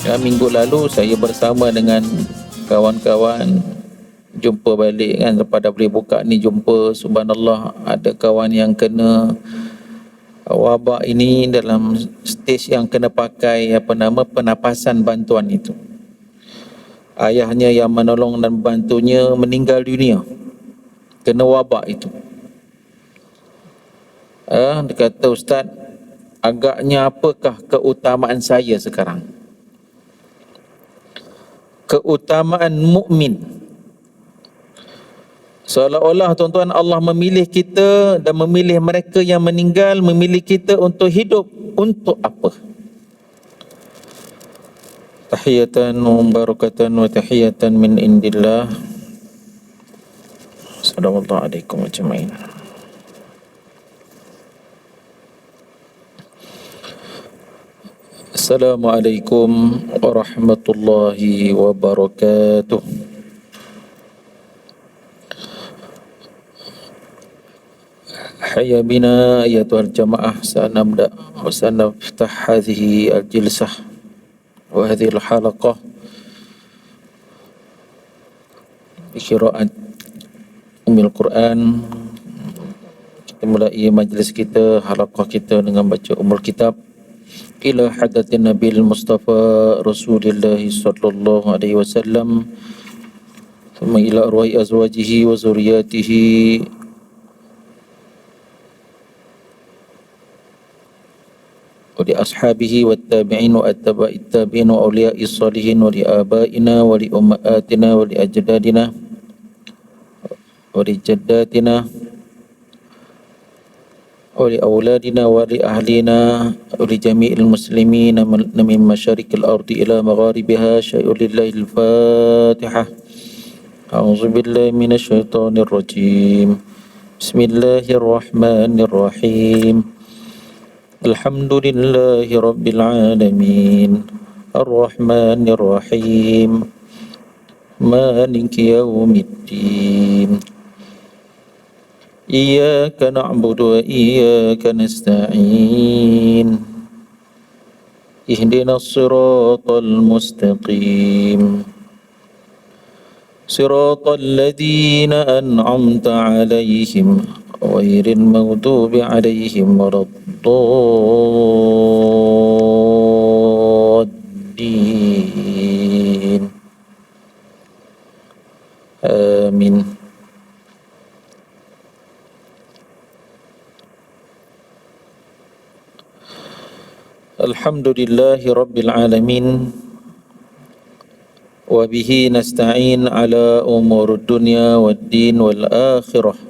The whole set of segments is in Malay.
Minggu lalu saya bersama dengan kawan-kawan jumpa balik kan, lepas dah boleh buka ni jumpa, subhanallah, ada kawan yang kena wabak ini dalam stage yang kena pakai penapasan bantuan itu. Ayahnya yang menolong dan membantunya meninggal dunia, kena wabak itu. Dia kata, Ustaz, agaknya apakah keutamaan saya sekarang? Keutamaan mukmin. Seolah-olah tuan-tuan Allah memilih kita dan memilih mereka yang meninggal, memilih kita untuk hidup. Untuk apa? Tahiyatan wa barakatan wa tahiyatan min indillah. Assalamualaikum alaikum ajma'in. Assalamualaikum warahmatullahi wabarakatuh. Hayya bina ayatuhal jamaah. Sanabda wa sanaftah hadhihi al-jilsah wa hadhihi al-halaqah bi qira'at Ummul Quran. Kita mulai majlis kita, halaqah kita dengan baca Ummul Kitab ila hadatin Nabil Mustafa Rasulullah sallallahu alaihi wasallam, thumma ila arwahi azwajihi wa zuriyatihi wa li ashabihi wa tabi'in wa atba'it tabi'in wa awliya'is salihin wa li abaina wa li ummatina wa li ajdadina wa li jaddatina wa li awladina wa li ahlina wa li jami'il muslimin min masyariqil ardi ila magharibiha. Syai'ulillahil Fatihah. A'udzu billahi minasy syaithanir rajim. Bismillahirrahmanirrahim. Alhamdulillahi rabbil alamin. Arrahmanir rahim. Maliki yaumiddin. Iyyaka na'budu wa iyyaka nasta'in. Ihdinas siratal mustaqim. Siratal ladzina an'amta 'alaihim ghairil maghdubi 'alaihim waladdallin. Amin. Alhamdulillahi rabbil alamin. Wa bihi nasta'in ala umurud dunya wad din wal akhirah.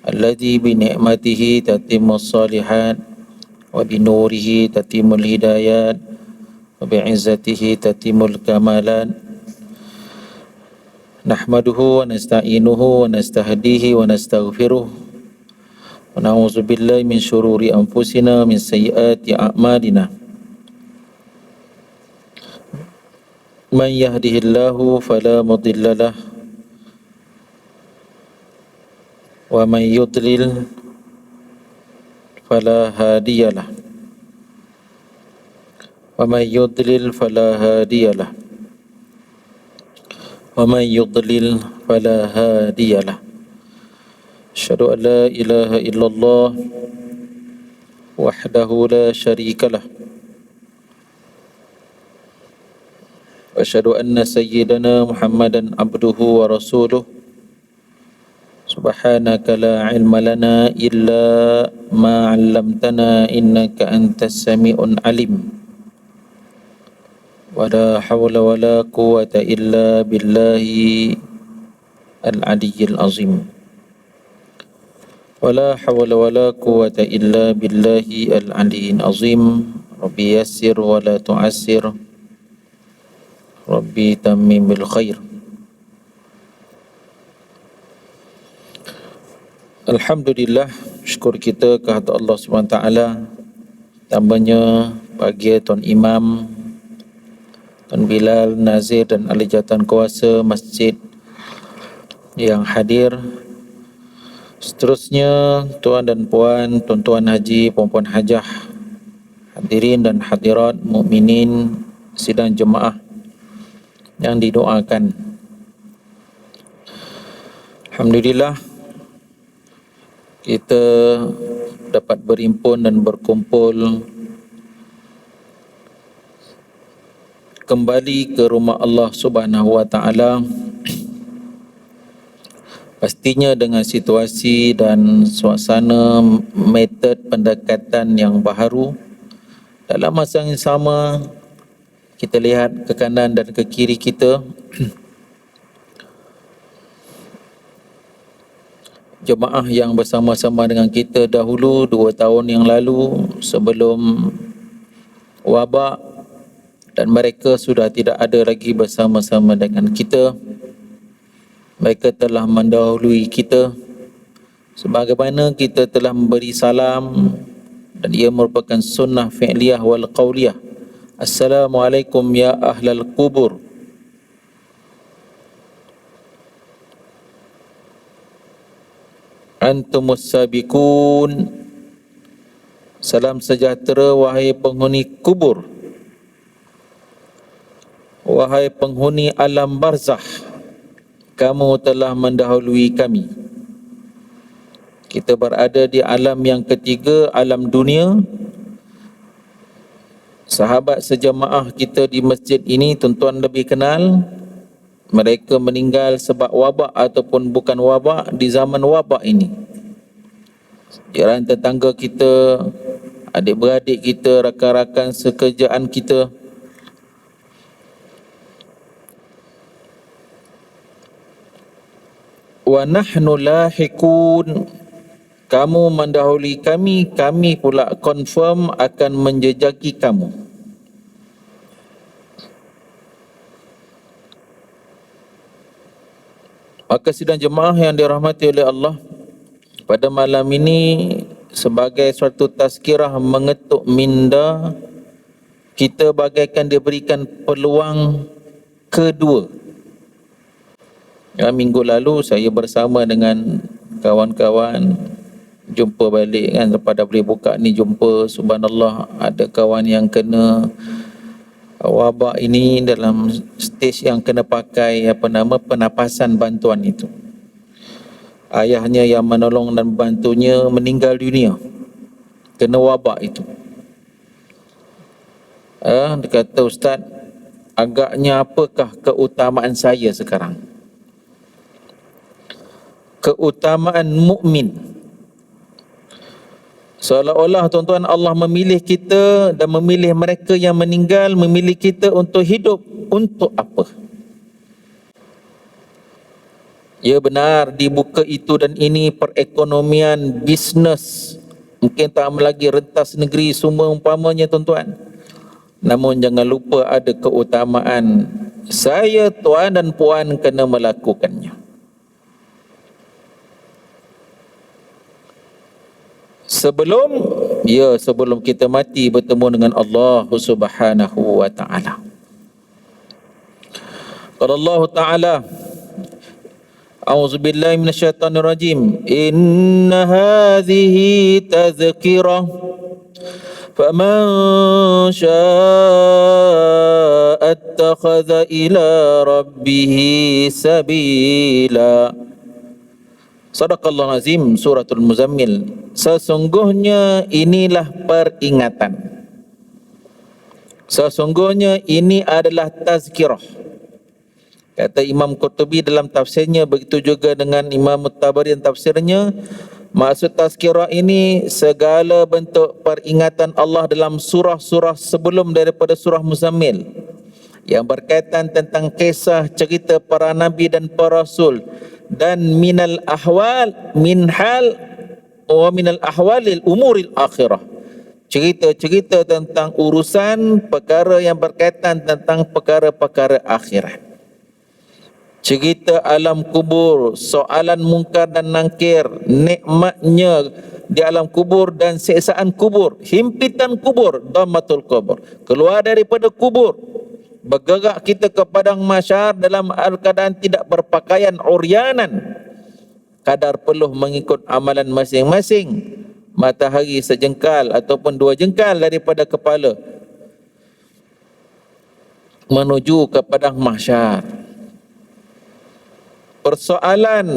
Alladzi bi ni'matihi tatimmus shalihat wa bi nurihi tatimul hidayat wa bi 'izzatihi tatimul kamalat. Nahmaduhu wa nasta'inuhu wa nastahdihi wa nastaghfiruh. Wa na'udzu billahi min syururi anfusina min sayyiati a'malina. Man yahdihillahu fala mudilla lah wa man yudlil fala hadiyalah. Wa man yudlil fala hadiyalah. Wa man yudlil fala hadiyalah. Asyhadu an la ilaha illallah wahdahu la syarika lah. Wa asyhadu anna sayyidana Muhammadan abduhu wa rasuluh. Subhanaka la ilma lana illa ma 'allamtana innaka antas sami'un alim. Wa la hawla wa la quwwata illa billahi al-'aliyyil azim. Wa la hawla wa la quwwata illa billahi al-'aliyyil azim. Rabbi yassir wa la tu'assir. Rabbi tammim bil khair. Alhamdulillah, syukur kita kehadirat Allah SWT. Tambahnya bagi Tuan Imam, Tuan Bilal, Nazir dan ahli jawatan kuasa masjid yang hadir. Seterusnya tuan dan puan, tuan-tuan haji, puan-puan hajah, hadirin dan hadirat, mukminin sidang jemaah yang didoakan. Alhamdulillah kita dapat berhimpun dan berkumpul kembali ke rumah Allah Subhanahu wa taala, pastinya dengan situasi dan suasana metod pendekatan yang baharu. Dalam masa yang sama, kita lihat ke kanan dan ke kiri kita, jemaah yang bersama-sama dengan kita dahulu 2 tahun yang lalu sebelum wabak, dan mereka sudah tidak ada lagi bersama-sama dengan kita. Mereka telah mendahului kita sebagaimana kita telah memberi salam, dan ia merupakan sunnah fi'liyah wal qawliyah. Assalamualaikum ya ahlal kubur. Antumus sabiqun. Salam sejahtera wahai penghuni kubur, wahai penghuni alam barzakh, kamu telah mendahului kami. Kita berada di alam yang ketiga, alam dunia. Sahabat sejamaah kita di masjid ini, tuan-tuan lebih kenal. Mereka meninggal sebab wabak ataupun bukan wabak di zaman wabak ini. Jiran tetangga kita, adik-beradik kita, rakan-rakan sekerjaan kita. Wa nahnu lahiqun. Kamu mendahului kami, kami pula confirm akan menjejaki kamu. Maka sidang jemaah yang dirahmati oleh Allah, pada malam ini sebagai suatu tazkirah mengetuk minda, kita bagaikan diberikan peluang kedua. Minggu lalu saya bersama dengan kawan-kawan jumpa balik kan, pada boleh buka ni jumpa, subhanallah, ada kawan yang kena wabak ini dalam stage yang kena pakai penapasan bantuan itu. Ayahnya yang menolong dan membantunya meninggal dunia kena wabak itu. Dia kata, Ustaz, agaknya apakah keutamaan saya sekarang? Keutamaan mukmin. Seolah-olah tuan-tuan Allah memilih kita dan memilih mereka yang meninggal, memilih kita untuk hidup. Untuk apa? Ya benar, dibuka itu dan ini perekonomian, bisnes, mungkin tak lagi rentas negeri semua umpamanya tuan-tuan. Namun jangan lupa ada keutamaan. Saya, tuan dan puan, kena melakukannya. Sebelum kita mati bertemu dengan Allah Subhanahu wa taala. Qala Allah taala, A'udzu billahi minasyaitonir rajim. Inna hadhihi tadhkirah faman syaa'a attakhadha ila rabbih sabila. Sadaqallahu azim, suratul Muzammil. Sesungguhnya inilah peringatan. Sesungguhnya ini adalah tazkirah. Kata Imam Qurtubi dalam tafsirnya, begitu juga dengan Imam Tabari dalam tafsirnya. Maksud tazkirah ini segala bentuk peringatan Allah dalam surah-surah sebelum daripada surah Muzammil, yang berkaitan tentang kisah cerita para nabi dan para rasul, dan minal ahwal min hal wa minal ahwalil umuril akhirah, cerita-cerita tentang urusan perkara yang berkaitan tentang perkara-perkara akhirat, cerita alam kubur, soalan mungkar dan nakir, nikmatnya di alam kubur dan siksaan kubur, himpitan kubur, dhammatul kubur, keluar daripada kubur, bergerak kita ke padang mahsyar dalam keadaan tidak berpakaian, uryanan, kadar peluh mengikut amalan masing-masing, matahari sejengkal ataupun 2 jengkal daripada kepala, menuju ke padang mahsyar. Persoalan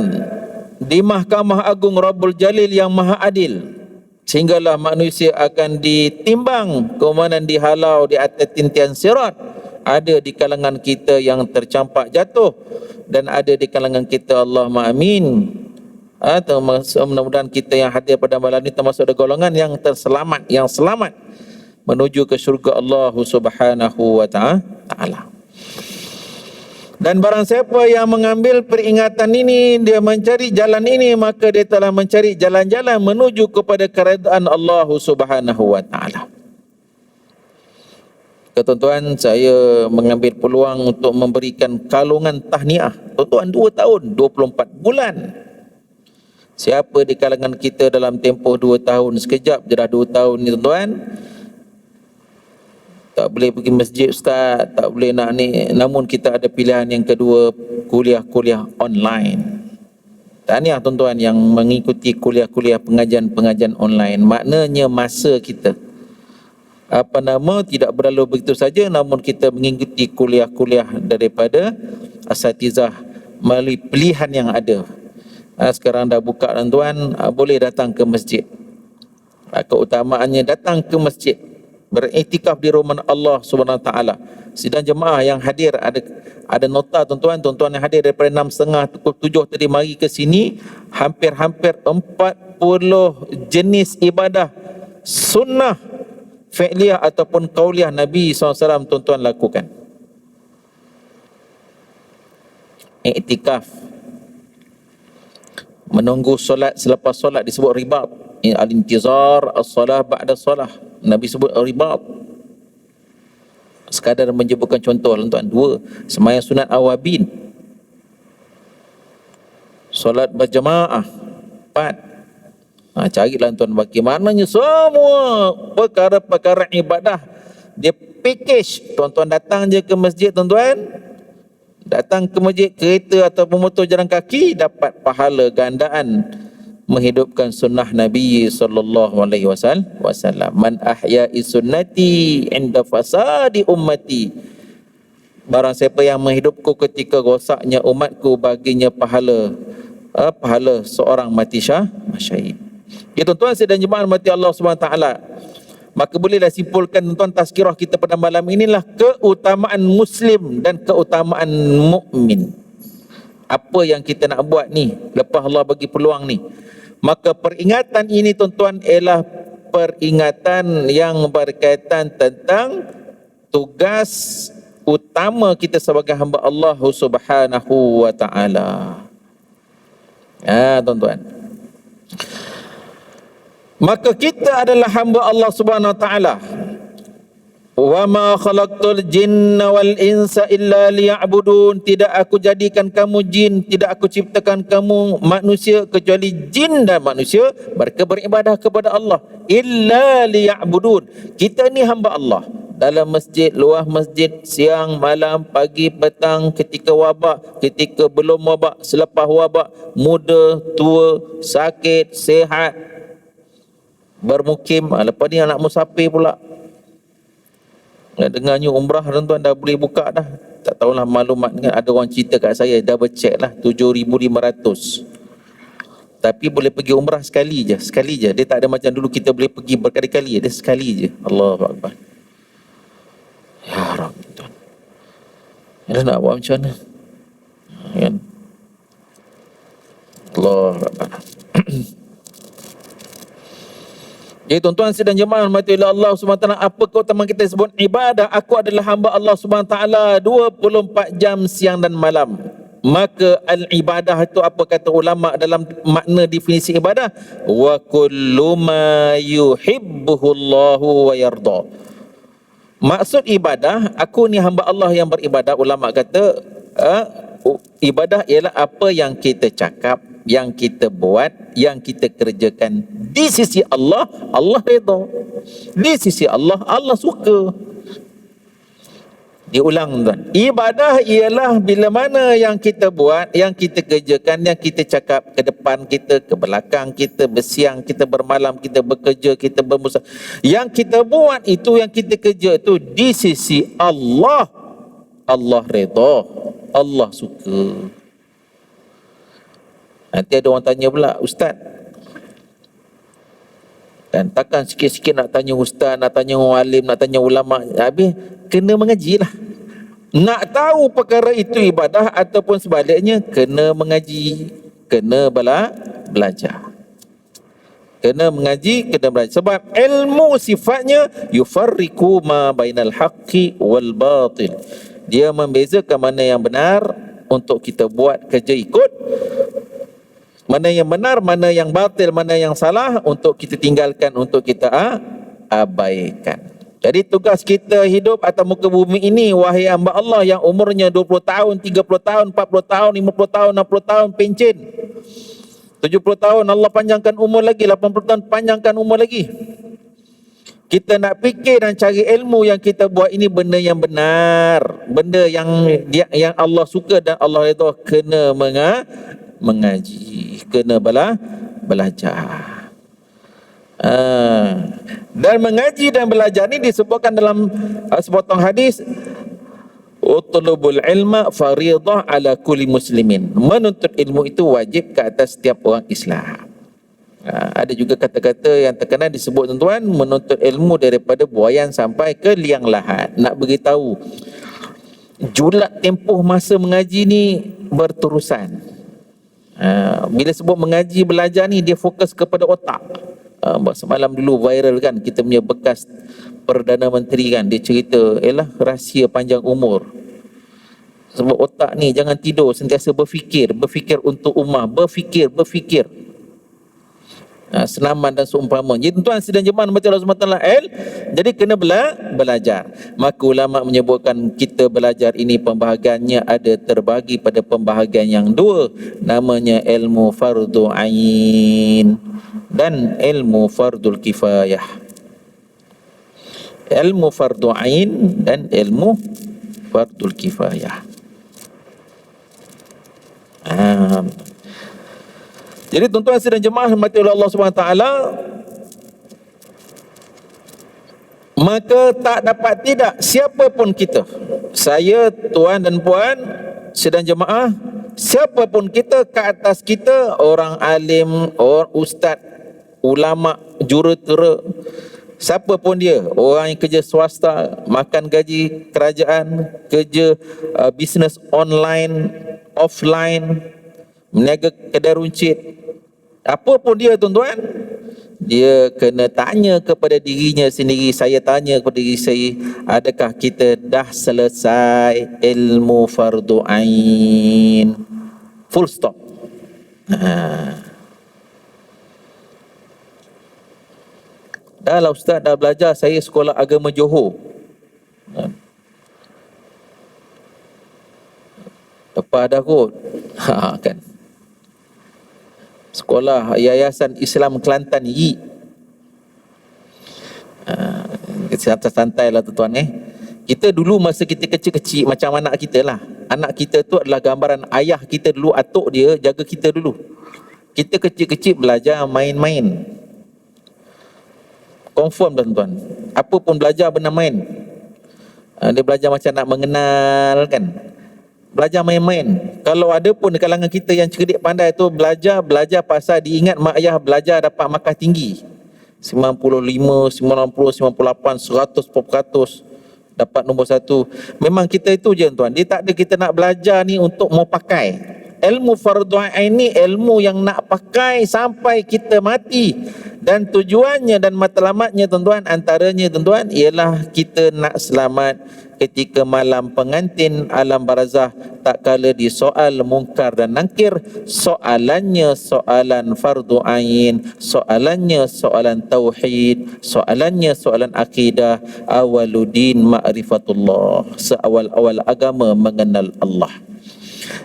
di Mahkamah Agung Rabbul Jalil yang Maha Adil, sehinggalah manusia akan ditimbang, kemudian dihalau di atas tintian sirat. Ada di kalangan kita yang tercampak jatuh, dan ada di kalangan kita, Allahumma amin, mudah-mudahan kita yang hadir pada malam ini termasuk dari golongan yang terselamat, yang selamat menuju ke syurga Allah Subhanahu wa ta'ala. Dan barang siapa yang mengambil peringatan ini, dia mencari jalan ini, maka dia telah mencari jalan-jalan menuju kepada keredaan Allah Subhanahu wa ta'ala. Tuan-tuan, saya mengambil peluang untuk memberikan kalungan tahniah. Tuan-tuan, 2 tahun 24 bulan. Siapa di kalangan kita dalam tempoh 2 tahun, sekejap je dah 2 tahun ni tuan-tuan, tak boleh pergi masjid ustaz, tak boleh nak ni, namun kita ada pilihan yang kedua, kuliah-kuliah online. Tahniah tuan-tuan yang mengikuti kuliah-kuliah pengajian-pengajian online. Maknanya masa kita tidak berlalu begitu saja, namun kita mengikuti kuliah-kuliah daripada asatizah melalui pilihan yang ada. Sekarang dah buka tuan-tuan, boleh datang ke masjid. Keutamaannya datang ke masjid, beriktikaf di rumah Allah Subhanahu Wa Taala. Sidang jemaah yang hadir, ada nota tuan-tuan yang hadir daripada 6.30 pukul 7 tadi mari ke sini, hampir-hampir 40 jenis ibadah sunnah fi'liyah ataupun qauliyah Nabi SAW tuan-tuan lakukan. Iktikaf, menunggu solat, selepas solat disebut ribat, al-intizar as-salah ba'da salah, Nabi sebut ribat. Sekadar menyebutkan contoh tuan-tuan. 2, sembahyang sunat awabin, solat berjamaah. 4, carilah tuan bagaimananya semua perkara-perkara ibadah dia package. Tuan-tuan datang je ke masjid, tuan-tuan datang ke masjid, kereta atau motor jalan kaki, dapat pahala gandaan menghidupkan sunnah Nabi sallallahu alaihi wasallam. Man ahya'i sunnati inda fasadi ummati, barang siapa yang menghidupku ketika rosaknya umatku, baginya pahala seorang mati syahid. Ya tuan-tuan sedang jemaah mati Allah SWT, maka bolehlah simpulkan tuan-tuan tazkirah kita pada malam inilah keutamaan Muslim dan keutamaan mukmin. Apa yang kita nak buat ni lepas Allah bagi peluang ni, maka peringatan ini tuan-tuan ialah peringatan yang berkaitan tentang tugas utama kita sebagai hamba Allah Subhanahu wa ta'ala. Tuan-tuan, maka kita adalah hamba Allah Subhanahu wa taala. Wa ma khalaqtul jinna wal insa illa liya'budun, tidak aku jadikan kamu jin, tidak aku ciptakan kamu manusia kecuali jin dan manusia mereka beribadah kepada Allah. Illa liya'budun, kita ni hamba Allah dalam masjid, luar masjid, siang, malam, pagi, petang, ketika wabak, ketika belum wabak, selepas wabak, muda, tua, sakit, sihat, bermukim. Lepas ni anak musafir pula. Dengarnya umrah tuan-tuan dah boleh buka dah. Tak tahulah maklumat dengan ada orang cerita kat saya, dah bercek lah 7,500. Tapi boleh pergi umrah sekali je. Dia tak ada macam dulu kita boleh pergi berkali-kali. Dia sekali je. Allahu Akbar. Ya Rabb tuan. Dia nak buat macam mana? Kan? Allahu Akbar. Jadi tuan-tuan sedang jemaah mati oleh Allah SWT, apa keutamaan kita sebut ibadah? Aku adalah hamba Allah SWT 24 jam siang dan malam. Maka al-ibadah itu apa kata ulama dalam makna definisi ibadah? Wa kullu ma yuhibbuhu Allahu wa yarda. Maksud ibadah, aku ni hamba Allah yang beribadah. Ulama kata ibadah ialah apa yang kita cakap, yang kita buat, yang kita kerjakan di sisi Allah, Allah redha. Di sisi Allah, Allah suka. Diulang tuan, ibadah ialah bila mana yang kita buat, yang kita kerjakan, yang kita cakap, ke depan kita, ke belakang kita, bersiang kita, bermalam kita, bekerja kita, bermusafir, yang kita buat itu, yang kita kerja itu di sisi Allah. Allah redha, Allah suka. Nanti ada orang tanya pula, ustaz, kan takkan sikit-sikit nak tanya ustaz, nak tanya orang alim, nak tanya ulama, habis kena mengaji lah. Nak tahu perkara itu ibadah ataupun sebaliknya, kena mengaji, kena belajar. Kena mengaji, kena belajar. Sebab ilmu sifatnya yufarriqu ma bainal haqqi wal batil. Dia membezakan mana yang benar untuk kita buat kerja ikut, mana yang benar, mana yang batil, mana yang salah untuk kita tinggalkan, untuk kita abaikan. Jadi tugas kita hidup atas muka bumi ini, wahai hamba Allah yang umurnya 20 tahun, 30 tahun, 40 tahun, 50 tahun, 60 tahun, pencen. 70 tahun Allah panjangkan umur lagi, 80 tahun panjangkan umur lagi. Kita nak fikir dan cari ilmu yang kita buat ini benda yang benar, benda yang Allah suka dan Allah redha, kena mengaji, kena belajar. Dan mengaji dan belajar ni disebutkan dalam sepotong hadis, utlubul ilma faridah ala kulli muslimin. Menuntut ilmu itu wajib ke atas setiap orang Islam. Ada juga kata-kata yang terkenal disebut tuan-tuan, menuntut ilmu daripada buayan sampai ke liang lahat. Nak beritahu julat tempoh masa mengaji ni berterusan. Bila sebut mengaji belajar ni, dia fokus kepada otak. Semalam dulu viral kan, kita punya bekas Perdana Menteri kan, dia cerita, rahsia panjang umur. Sebab otak ni jangan tidur, sentiasa berfikir untuk ummah, berfikir. Senaman dan seumpama. Jadi tuan-tuan sidang jemaah mati Allah SWT, jadi kena belajar. Maka ulama menyebutkan kita belajar ini pembahagiannya ada terbagi pada pembahagian yang dua, namanya ilmu fardu ain dan ilmu fardul kifayah. Ilmu fardu ain dan ilmu fardul kifayah. Jadi tuan-tuan sidang jemaah rahmati Allah SWT, maka tak dapat tidak siapa pun kita, saya, tuan dan puan sidang jemaah, siapa pun kita, ke atas kita orang alim, orang ustaz, ulama, jurutera, siapa pun dia, orang yang kerja swasta, makan gaji kerajaan, kerja bisnes online, offline, meniaga kedai runcit, apa pun dia tuan-tuan, dia kena tanya kepada dirinya sendiri. Saya tanya kepada diri saya, adakah kita dah selesai ilmu fardu ain? Full stop. Dah lah ustaz, dah belajar, saya sekolah agama Johor. Lepas dah kot. Kan. Sekolah Yayasan Islam Kelantan YI. Santai lah tuan-tuan. Kita dulu masa kita kecil-kecil macam anak kita lah. Anak kita tu adalah gambaran ayah kita dulu, atuk dia jaga kita dulu. Kita kecil-kecil belajar main-main. Confirm tuan-tuan. Apa pun belajar benda main. Dia belajar macam nak mengenal kan. Belajar main-main. Kalau ada pun di kalangan kita yang cerdik pandai tu belajar pasal diingat mak ayah belajar dapat markah tinggi. 95, 90, 98, 100%. Dapat nombor 1. Memang kita itu je tuan. Dia tak ada kita nak belajar ni untuk mau pakai. Ilmu fardu ain ni ilmu yang nak pakai sampai kita mati. Dan tujuannya dan matlamatnya tuan-tuan, antaranya tuan-tuan ialah kita nak selamat ketika malam pengantin alam barzah, tak kala disoal mungkar dan nakir. Soalannya soalan fardu ain, soalannya soalan tauhid, soalannya soalan akidah. Awaludin ma'rifatullah, seawal-awal agama mengenal Allah.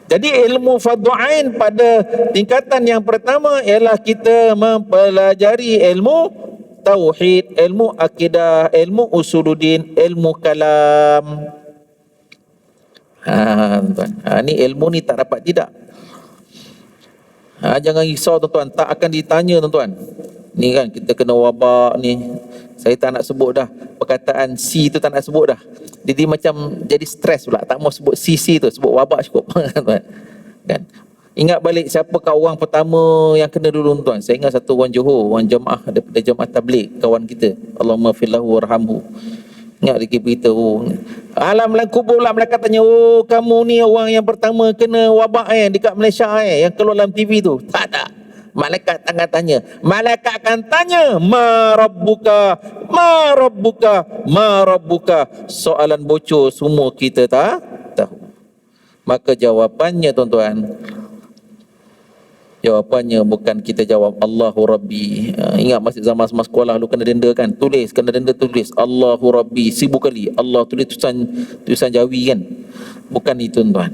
Jadi ilmu fardu ain pada tingkatan yang pertama ialah kita mempelajari ilmu tauhid, ilmu akidah, ilmu usuluddin, ilmu kalam. Ni ilmu ni tak dapat tidak. Jangan risau tuan-tuan, tak akan ditanya tuan-tuan. Ni kan kita kena wabak ni, Saya tak nak sebut dah perkataan C tu, tak nak sebut dah. Jadi macam jadi stres pula, tak mau sebut CC tu, sebut wabak cukup. Kan? Ingat balik siapakah orang pertama yang kena dulu tuan? Saya ingat satu orang Johor, orang jemaah daripada jemaah tabligh, kawan kita. Allahumma fillahu warhamhu. Ingat dia beritahu, alam kubur lah, mereka tanya, oh kamu ni orang yang pertama kena wabak dekat Malaysia yang keluar dalam TV tu. Tak ada. Malaikat akan tanya. Malaikat akan tanya, ma rabbuka, ma rabbuka, ma rabbuka. Soalan bocor semua kita tak tahu. Maka jawapannya tuan-tuan, jawapannya bukan kita jawab Allahu Rabbi. Ingat masih zaman sekolah lu kena denda kan? Kena denda tulis Allahu Rabbi 1000 kali. Allah tulis tulisan Jawi kan? Bukan itu tuan.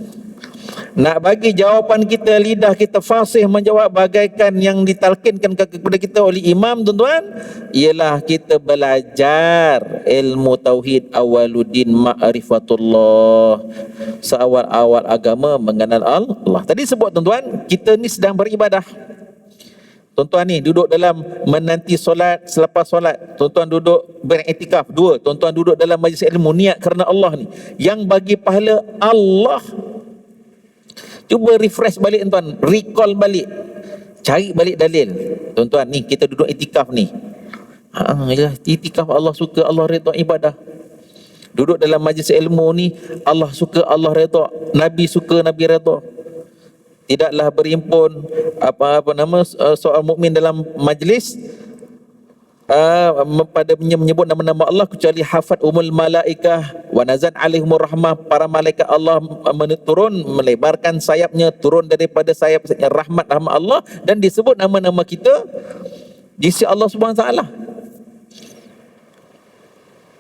Nak bagi jawapan kita, lidah kita fasih menjawab bagaikan yang ditalkinkan kepada kita oleh imam tuan-tuan, ialah kita belajar ilmu tauhid, awaluddin ma'rifatullah. Seawal-awal agama mengenal Allah. Tadi sebut tuan-tuan, kita ni sedang beribadah. Tuan-tuan ni duduk dalam menanti solat, selepas solat tuan-tuan duduk beriktikaf. 2, tuan-tuan duduk dalam majlis ilmu, niat kerana Allah ni yang bagi pahala Allah. Cuba refresh balik tuan, recall balik, cari balik dalil. Tuan-tuan ni kita duduk itikaf ni. Itikaf Allah suka, Allah redha ibadah. Duduk dalam majlis ilmu ni Allah suka, Allah redha, Nabi suka, Nabi redha. Tidaklah berhimpun soal mukmin dalam majlis pada menyebut nama-nama Allah kecuali hafat malaikah wa nazan alaihimur rahmah. Para malaikat Allah turun, melebarkan sayapnya, turun daripada sayap rahmat Allah, dan disebut nama-nama kita di sisi Allah Subhanahu Wa Taala.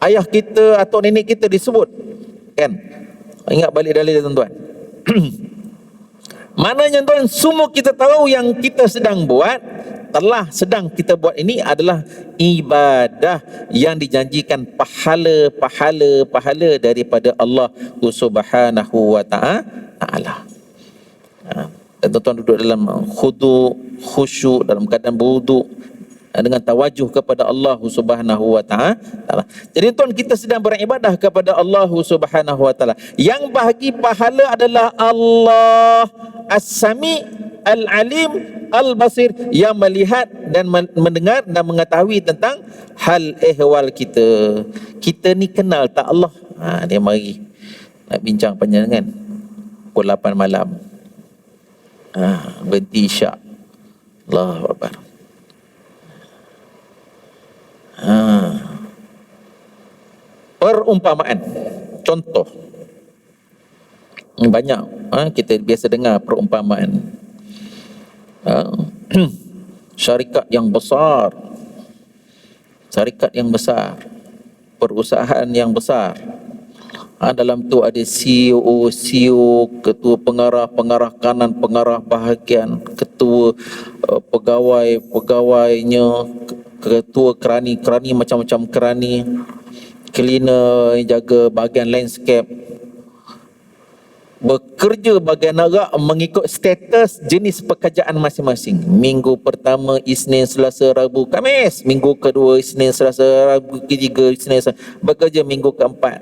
Ayah kita atau nenek kita disebut kan? Ingat balik dalil tuan-tuan. Maknanya tuan, semua kita tahu yang kita sedang buat, sedang kita buat ini adalah ibadah yang dijanjikan pahala daripada Allah Subhanahu Wa Taala. Tuan-tuan duduk dalam khusyuk dalam keadaan berwuduk dengan tawajuh kepada Allah Subhanahu Wa Taala. Jadi tuan, kita sedang beribadah kepada Allah Subhanahu Wa Taala. Yang bagi pahala adalah Allah As-Sami Al-Alim Al-Basir, yang melihat dan mendengar dan mengetahui tentang hal ehwal kita. Kita ni kenal tak Allah? Dia mari nak bincang panjang kan? Pukul 8 malam. Berhenti isyak. Allahu Akbar. Perumpamaan, contoh banyak. Kita biasa dengar perumpamaan. Syarikat yang besar, perusahaan yang besar, dalam tu ada CEO, ketua pengarah kanan, pengarah bahagian, ketua pegawainya, ketua kerani macam-macam kerani, cleaner yang jaga bahagian landscape, bekerja bagian agak mengikut status jenis pekerjaan masing-masing. Minggu pertama Isnin, Selasa, Rabu, Khamis. Minggu kedua Isnin, Selasa, Rabu, ketiga Isnin, Selasa. Bekerja minggu keempat.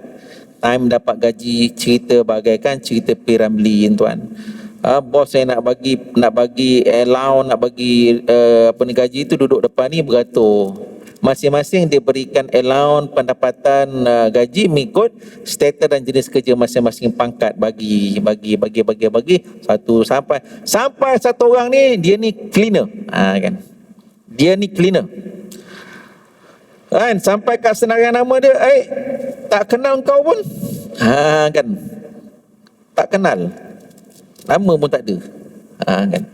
Time dapat gaji, cerita bagaikan cerita P. Ramlee tuan. Bos saya nak bagi allowance, nak bagi gaji tu, duduk depan ni beratur. Masing-masing diberikan allowance, pendapatan, gaji mengikut status dan jenis kerja masing-masing, pangkat bagi satu sampai satu orang ni dia ni cleaner. Kan. Dia ni cleaner. Kan sampai kat senarai nama dia, tak kenal kau pun. Kan. Tak kenal. Nama pun tak ada. Kan.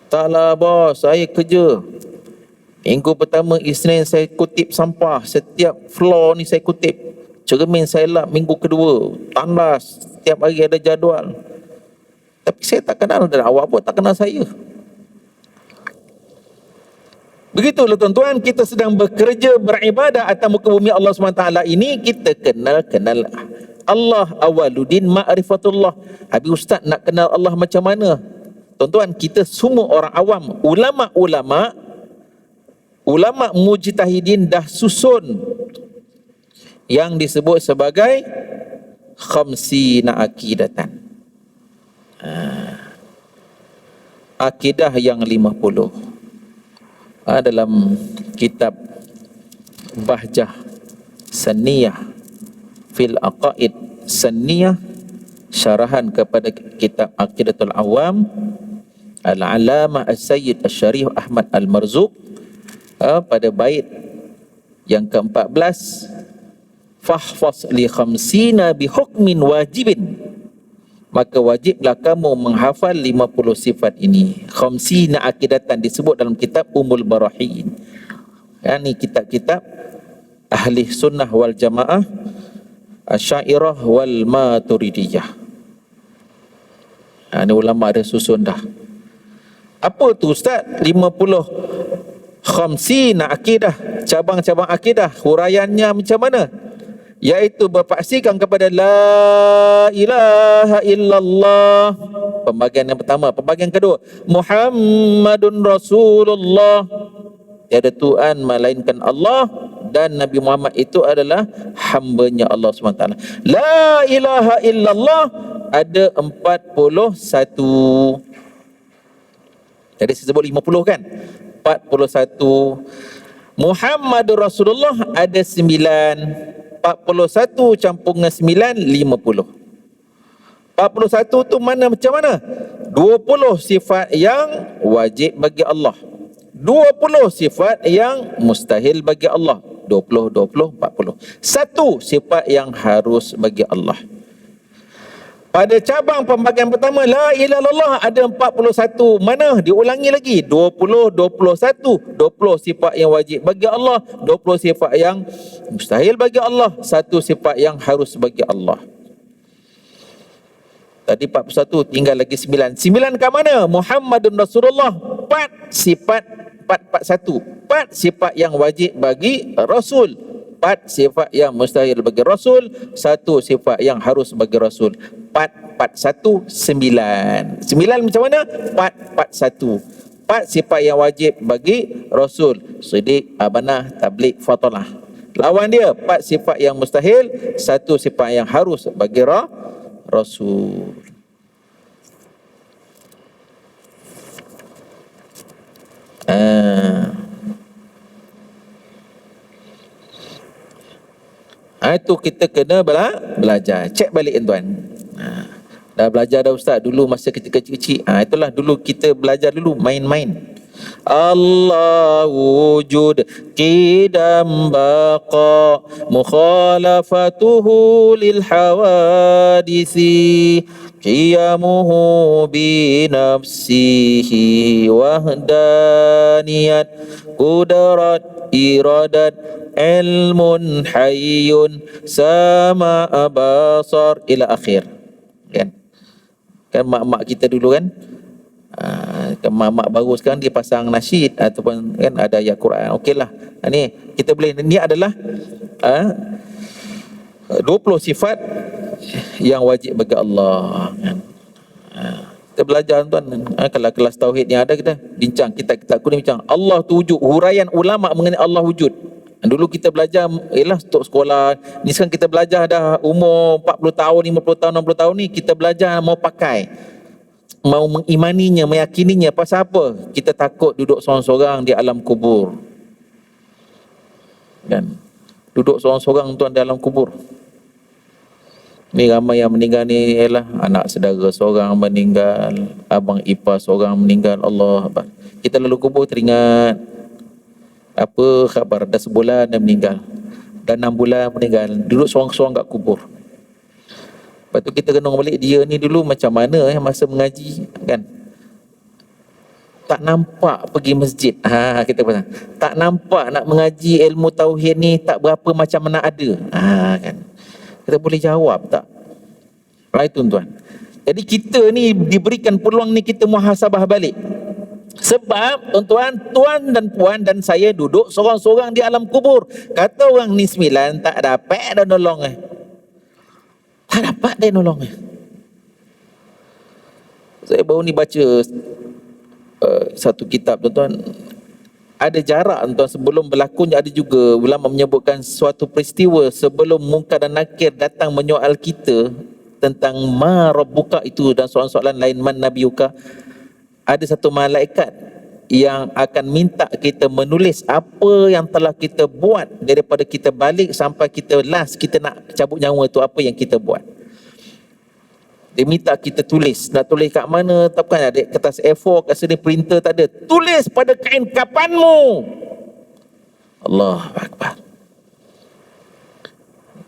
Taklah bos, saya kerja. Minggu pertama Isnin saya kutip sampah, setiap floor ni saya kutip. Cermin saya lap minggu kedua, tandas, setiap hari ada jadual. Tapi saya tak kenal, dan awak pun tak kenal saya. Begitulah tuan-tuan, kita sedang bekerja beribadah atas muka bumi Allah SWT ini, kita kenal Allah. Awaluddin ma'rifatullah. Habis ustaz nak kenal Allah macam mana? Tuan-tuan, kita semua orang awam, ulama-ulama ulama mujtahidin dah susun yang disebut sebagai khamsina akidatan. Akidah yang 50. Dalam kitab Bahjah Saniyah fil Aqaid Saniyah, syarahan kepada kitab Aqidatul Awam, Al-Alamah As-Sayyid Asy-Syarif Ahmad Al-Marzuq, pada bait yang ke-14, fahfaz li khamsina bi hukmin wajibin, maka wajiblah kamu menghafal 50 sifat ini. Khamsina akidatan disebut dalam kitab Ummul Barahin. Ini kitab-kitab ahli sunnah wal jamaah, Asy'ariyah wal Maturidiyah. Ini ulama ada susun dah. Apa tu Ustaz? 50 khamsina akidah, cabang-cabang akidah, huraiannya macam mana? Iaitu berpaksikan kepada la ilaha illallah, pembagian yang pertama. Pembagian kedua, Muhammadun Rasulullah, tiada Tuhan melainkan Allah, dan Nabi Muhammad itu adalah hambanya Allah SWT. La ilaha illallah ada 41. Jadi saya sebut 50 kan? 41. Muhammadur Rasulullah ada 9. 41 campur dengan 9, 50. 41 tu mana macam mana? 20 sifat yang wajib bagi Allah, 20 sifat yang mustahil bagi Allah. 20, 20, 40. Satu sifat yang harus bagi Allah. Pada cabang pembagian pertama, la ilaha illallah ada 41. Mana? Diulangi lagi. 20, 21. 20 sifat yang wajib bagi Allah, 20 sifat yang mustahil bagi Allah, satu sifat yang harus bagi Allah. Tadi 41, tinggal lagi 9. 9 ke mana? Muhammadun Rasulullah. 4 sifat, 441. 4 sifat yang wajib bagi Rasul, 4 sifat yang mustahil bagi Rasul, 1 sifat yang harus bagi Rasul. 4, 41, 9. 9 macam mana? 4, 41. 4 sifat yang wajib bagi Rasul, Siddiq, Abanah, Tabligh, Fatalah. Lawan dia 4 sifat yang mustahil, 1 sifat yang harus bagi Rasul. Itu kita kena belajar. Cek balik tuan. Dah belajar dah Ustaz dulu masa kecil-kecil. Itulah dulu kita belajar dulu main-main. Allah wujud qidam baqa mukhalafatuhu lil hawadisi qiyamuhu bi nafsihi wahdaniyat qudrat iradat ilmun hayyun sama basar ila akhir. Kan mak-mak kita dulu kan, mak-mak baru sekarang dia pasang nasyid ataupun kan ada ayat Quran. Okeylah. Ni kita boleh, ni adalah 20 sifat yang wajib bagi Allah kan. Kita belajar tuan. Kalau kelas tauhid yang ada kita bincang, kitab-kitab kuning bincang Allah tu wujud, huraian ulama mengenai Allah wujud. Dulu kita belajar ialah untuk sekolah. Ni sekarang kita belajar dah umur 40 tahun, 50 tahun, 60 tahun ni kita belajar mau pakai, mau mengimaninya, meyakininya. Pasal apa? Kita takut duduk seorang-seorang di alam kubur. Kan? Duduk seorang-seorang tuan di alam kubur. Ni ramai yang meninggal ni ialah anak saudara seorang meninggal, abang ipar seorang meninggal. Allah Akbar. Kita lalu kubur teringat apa khabar, dah sebulan dah meninggal, dah 6 bulan meninggal, duduk seorang-seorang kat kubur. Lepas tu kita renung balik dia ni dulu macam mana masa mengaji kan. Tak nampak pergi masjid. Kita kata tak nampak nak mengaji ilmu tauhid ni, tak berapa macam mana ada. Kan. Kita boleh jawab tak? Itu tuan. Jadi kita ni diberikan peluang ni kita muhasabah balik. Sebab tuan-tuan, tuan dan puan dan saya duduk seorang-seorang di alam kubur. Kata orang ni 9 tak dapat dah nolong. Tak dapat dia nolong. Saya baru ni baca satu kitab tuan-tuan. ada jarak tuan, sebelum berlakunya. Ada juga ulama menyebutkan suatu peristiwa sebelum Munkar dan Nakir datang menyoal kita tentang ma rabbuka itu, dan soalan-soalan lain, man nabiyuka, ada satu malaikat yang akan minta kita menulis apa yang telah kita buat daripada kita balik sampai kita last kita nak cabut nyawa tu, apa yang kita buat. Dia minta kita tulis. Nak tulis kat mana? Tak kan ada kertas A4 kat sini, printer tak ada. Tulis pada kain kapanmu. Allahu Akbar.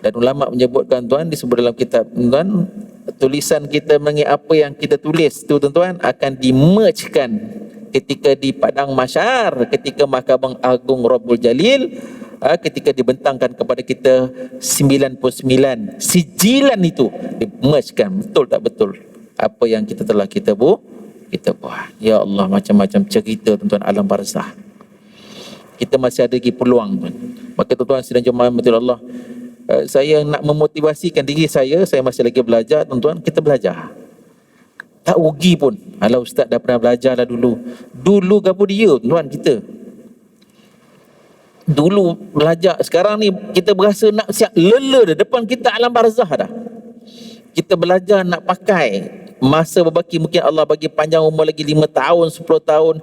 Dan ulama menyebutkan tuan, disebut dalam kitab tuan, tulisan kita mengenai apa yang kita tulis tu tuan-tuan akan di-mergekan ketika di padang mahsyar, ketika Mahkamah Agung Rabbul Jalil, ketika dibentangkan kepada kita 99 sijilan itu, di-mergekan. Betul tak betul apa yang kita telah kita buat. Ya Allah, macam-macam cerita tuan-tuan alam barzah. Kita masih ada lagi peluang tuan. Maka tuan-tuan sidang jemaah Allah, saya nak memotivasikan diri saya masih lagi belajar tuan-tuan. Kita belajar, tak rugi pun. Alah ustaz dah pernah belajar lah dulu gapo dia tuan, kita dulu belajar. Sekarang ni kita berasa nak siap lela dah, depan kita alam barzah dah. Kita belajar nak pakai masa berbaki, mungkin Allah bagi panjang umur lagi 5 tahun 10 tahun,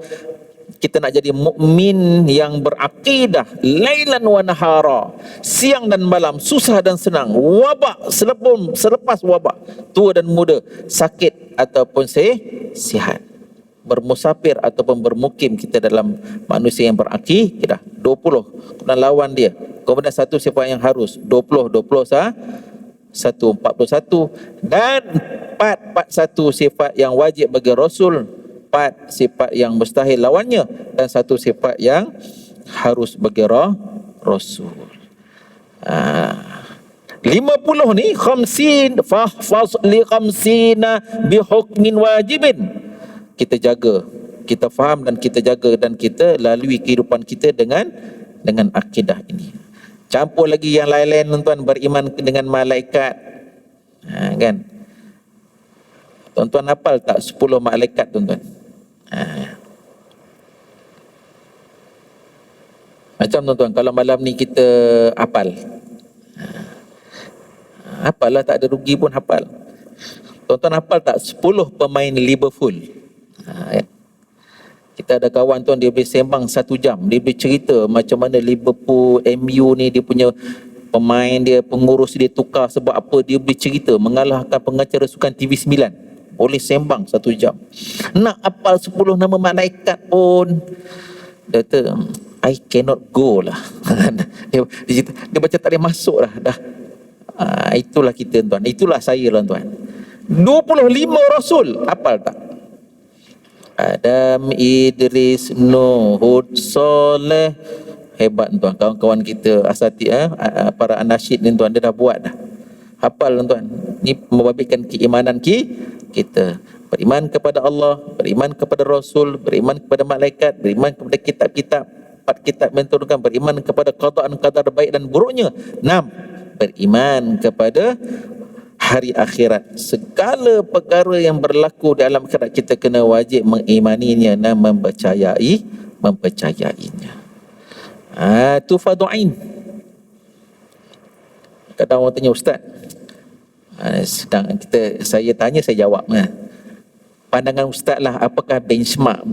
kita nak jadi mukmin yang berakidah, lailan wa nahara, siang dan malam, susah dan senang, wabak selepas wabak, tua dan muda, sakit ataupun sihat, bermusafir ataupun bermukim, kita dalam manusia yang berakidah. 20 kemudian lawan dia, kemudian satu sifat yang harus 20 41, dan 41 sifat yang wajib bagi Rasul, 4 sifat yang mustahil lawannya, dan 1 sifat yang harus bagi Rasul. 50 ni khamsin fahfaz li khamsina bihukmin wajibin. Kita jaga, kita faham dan kita jaga, dan kita lalui kehidupan kita dengan akidah ini. Campur lagi yang lain-lain tuan-tuan, beriman dengan malaikat. Kan? Tuan-tuan hafal tak 10 malaikat tuan-tuan? Macam tuan-tuan, kalau malam ni kita hafal, hafal lah, tak ada rugi pun hafal. Tuan-tuan hafal tak 10 pemain Liverpool? Kita ada kawan tuan, dia boleh sembang 1 jam, dia boleh cerita macam mana Liverpool, MU ni, dia punya pemain dia, pengurus dia tukar sebab apa, dia boleh cerita, mengalahkan pengacara sukan TV9, boleh sembang 1 jam. Nak hafal 10 nama malaikat pun, dia kata I cannot go lah. dia baca tak boleh masuk lah dah. Itulah kita tuan, itulah saya lah tuan. 25 Rasul hafal tak? Adam, Idris, Nuh, Hud, Soleh. Hebat tuan, kawan-kawan kita asatid, para anasyid ni tuan, dia dah buat dah. Hafal tuan. Ni membabitkan keimanan kita. Beriman kepada Allah, beriman kepada Rasul, beriman kepada malaikat, beriman kepada kitab-kitab, 4 kitab menurunkan, beriman kepada qada dan qadar baik dan buruknya. 6, beriman kepada hari akhirat. Segala perkara yang berlaku di alam akhirat kita kena wajib mengimaninya dan mempercayainya. Tu fadu'ain. Kadang orang tanya, ustaz, sedang saya tanya, saya jawab. Pandangan ustaz lah, apakah benchmark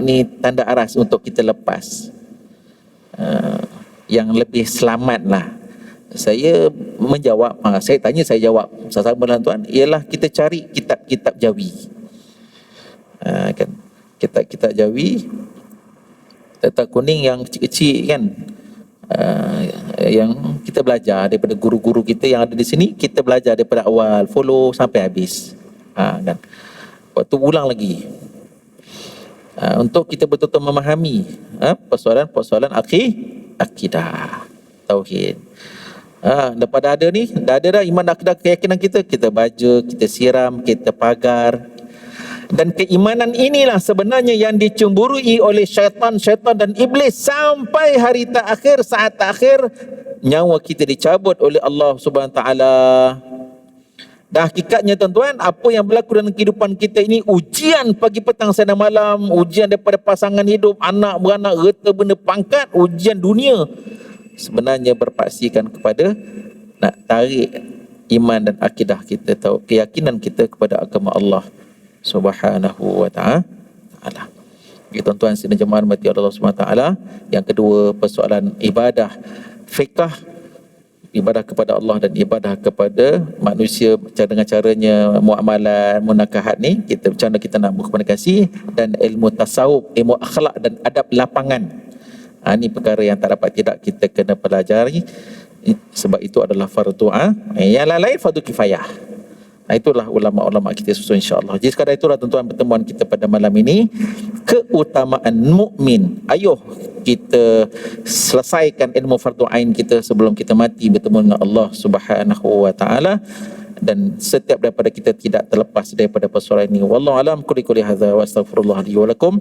ni tanda aras untuk kita lepas, yang lebih selamat lah. Saya menjawab, saya tanya, saya jawab sama lah tuan, ialah kita cari kitab-kitab Jawi. Kan, kitab-kitab Jawi, kitab kuning yang kecil-kecil kan, yang kita belajar daripada guru-guru kita yang ada di sini, kita belajar daripada awal, follow sampai habis. Kan, waktu ulang lagi, untuk kita betul-betul memahami persoalan-persoalan akidah, tauhid. Daripada ada ni, dah ada dah iman, akidah, keyakinan kita baca, kita siram, kita pagar. Dan keimanan inilah sebenarnya yang dicemburui oleh syaitan dan iblis sampai hari terakhir, saat terakhir nyawa kita dicabut oleh Allah Subhanahu Wa Taala. Dah hakikatnya tuan-tuan, apa yang berlaku dalam kehidupan kita ini ujian pagi petang siang dan malam, ujian daripada pasangan hidup, anak beranak, harta benda, pangkat, ujian dunia, sebenarnya berpaksikan kepada nak tarik iman dan akidah kita, tahu keyakinan kita kepada agama Allah Subhanahu wa ta'ala. Okay, tuan-tuan sidang jemaah mati Allah Subhanahu wa ta'ala. Yang kedua, persoalan ibadah fiqh, ibadah kepada Allah dan ibadah kepada manusia dengan caranya muamalah, munakahat ni, kita macam mana kita nak berkomunikasi, dan ilmu tasawuf, ilmu akhlak dan adab lapangan. Ini perkara yang tak dapat tidak kita kena pelajari, sebab itu adalah fardu yang lain fardu kifayah. Itulah ulama-ulama kita susun insya-Allah. Jadi sekadar itulah tuan-tuan pertemuan kita pada malam ini, keutamaan mukmin. Ayuh kita selesaikan ilmu fardu ain kita sebelum kita mati bertemu dengan Allah Subhanahu wa taala, dan setiap daripada kita tidak terlepas daripada persoalan ini. Wallahu alam, qul hadza wa astaghfirullah li wa lakum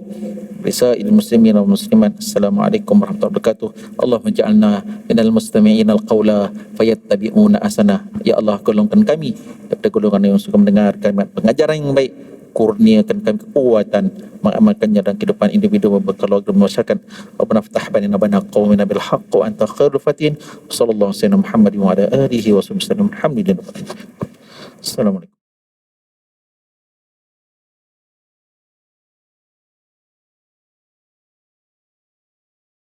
lisa'il muslimin wal muslimat. Assalamualaikum warahmatullahi wabarakatuh. Allahumma ja'alna minal mustami'in al-qawla fayattabi'una asana. Ya Allah, golongkan kami daripada golongan yang suka mendengarkan pengajaran yang baik, kurniakan kami kekuatan mengamalkannya dalam kehidupan individu dan berkeluarga masyarakat. Rabbana ftah bainana wa baina qaumina bil haqq wa anta khairul fatihin. Sallallahu alaihi wasallam Muhammad wa ala alihi wa sahbihi wasallam. Alhamdulillah. Assalamualaikum.